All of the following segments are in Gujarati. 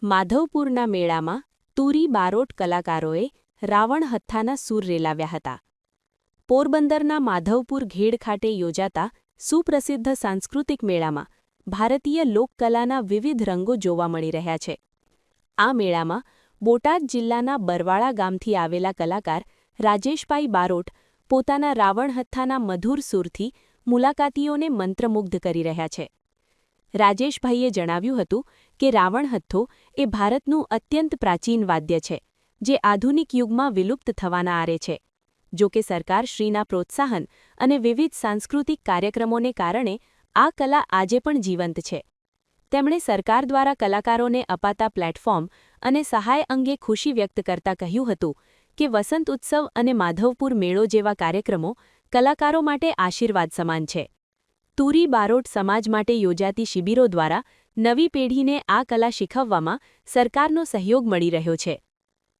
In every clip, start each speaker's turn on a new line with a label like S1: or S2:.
S1: માધવપુરના મેળામાં તુરી બારોટ કલાકારોએ રાવણ હથ્થાના સૂર રેલાવ્યા હતા. પોરબંદરના માધવપુર ઘેડ ખાતે યોજાતા સુપ્રસિદ્ધ સાંસ્કૃતિક મેળામાં ભારતીય લોકકલાના વિવિધ રંગો જોવા મળી રહ્યા છે. આ મેળામાં બોટાદ જિલ્લાના બરવાળા ગામથી આવેલા કલાકાર રાજેશભાઈ બારોટ પોતાના રાવણ હથ્થાના મધુર સૂરથી મુલાકાતીઓને મંત્રમુગ્ધ કરી રહ્યા છે. રાજેશભાઈએ જણાવ્યું હતું કે રાવણ હથ્થો એ ભારતનું અત્યંત પ્રાચીન વાદ્ય છે, જે આધુનિક યુગમાં વિલુપ્ત થવાના આરે છે. જો કે સરકારશ્રીના પ્રોત્સાહન અને વિવિધ સાંસ્કૃતિક કાર્યક્રમોને કારણે આ કલા આજે પણ જીવંત છે. તેમણે સરકાર દ્વારા કલાકારોને અપાતા પ્લેટફોર્મ અને સહાય અંગે ખુશી વ્યક્ત કરતા કહ્યું હતું કે વસંત ઉત્સવ અને માધવપુર મેળો જેવા કાર્યક્રમો કલાકારો માટે આશીર્વાદ સમાન છે. તુરી બારોટ સમાજ માટે યોજાતી શિબિરો દ્વારા નવી પેઢીને આ કલા શીખવવામાં સરકારનો સહયોગ મળી રહ્યો છે.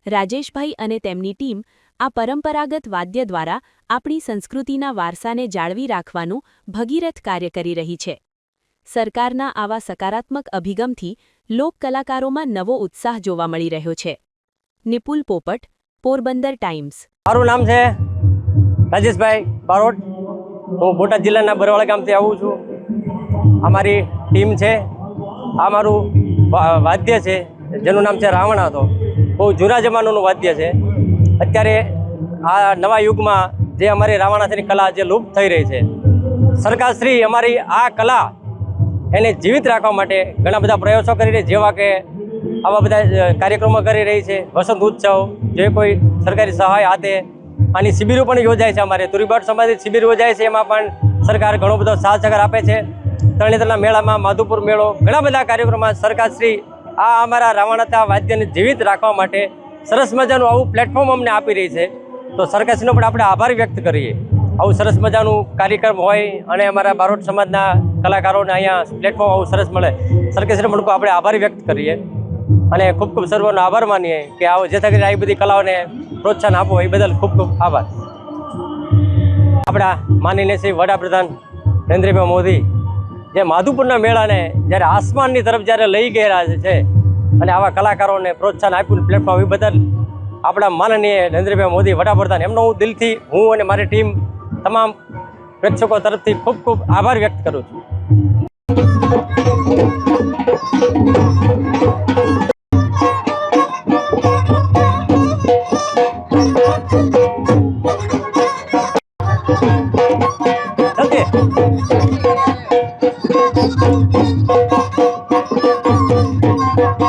S1: રાજેશભાઈ અને તેમની ટીમ આ પરંપરાગત વાદ્ય દ્વારા આપણી સંસ્કૃતિના વારસાને જાળવી રાખવાનું ભગીરથ કાર્ય કરી રહી છે. સરકારના આવા સકારાત્મક અભિગમથી લોકકલાકારોમાં નવો ઉત્સાહ જોવા મળી રહ્યો છે. નિપુલ પોપટ, પોરબંદર ટાઈમ્સ.
S2: મારું નામ છે રાજેશભાઈ બારોટ. હું બોટાદ જિલ્લાના બરવાળા ગામથી આવું છું. અમારી ટીમ છે. આ મારું વાદ્ય છે જેનું નામ છે રાવણ હતો. બહુ જૂના જમાનાનું વાદ્ય છે. અત્યારે આ નવા યુગમાં જે અમારી રાવણાથની કલા જે લુપ્ત થઈ રહી છે, સરકારશ્રી અમારી આ કલા એને જીવિત રાખવા માટે ઘણા બધા પ્રયાસો કરી રહી, જેવા કે આવા બધા કાર્યક્રમો કરી રહી છે. વસંત ઉત્સવ, જે કોઈ સરકારી સહાય હાથે આની શિબિરો પણ યોજાય છે. અમારે તુરીબાટ સમાધિ શિબિર યોજાય છે, એમાં પણ સરકાર ઘણો બધો સાથ સહકાર આપે છે. તરણેતરના મેળામાં, માધવપુર મેળો, ઘણા બધા કાર્યક્રમમાં સરકારશ્રી આ અમારા રાવણહથ્થા વાદ્યને જીવિત રાખવા માટે સરસ મજાનું આવું પ્લેટફોર્મ અમને આપી રહી છે. તો સરકારશ્રીનો પણ આપણે આભાર વ્યક્ત કરીએ. આવું સરસ મજાનું કાર્યક્રમ હોય અને અમારા બારોટ સમાજના કલાકારોને અહીંયા પ્લેટફોર્મ આવું સરસ મળે, સરકારશ્રીનો પણ આપણે આભાર વ્યક્ત કરીએ અને ખૂબ ખૂબ સર્વનો આભાર માનીએ કે આવો જેથી કરીને આવી બધી કલાઓને પ્રોત્સાહન આપો, એ બદલ ખૂબ ખૂબ આભાર. આપણા માનનીય શ્રી વડાપ્રધાન નરેન્દ્રભાઈ મોદી જે માધવપુરના મેળાને જ્યારે આસમાનની તરફ જ્યારે લઈ ગયા છે અને આવા કલાકારોને પ્રોત્સાહન આપ્યું, પ્લેટફોર્મ એ બદલ આપણા માનનીય નરેન્દ્રભાઈ મોદી વડાપ્રધાન એમનો હું દિલથી, હું અને મારી ટીમ તમામ પ્રેક્ષકો તરફથી ખૂબ ખૂબ આભાર વ્યક્ત કરું છું.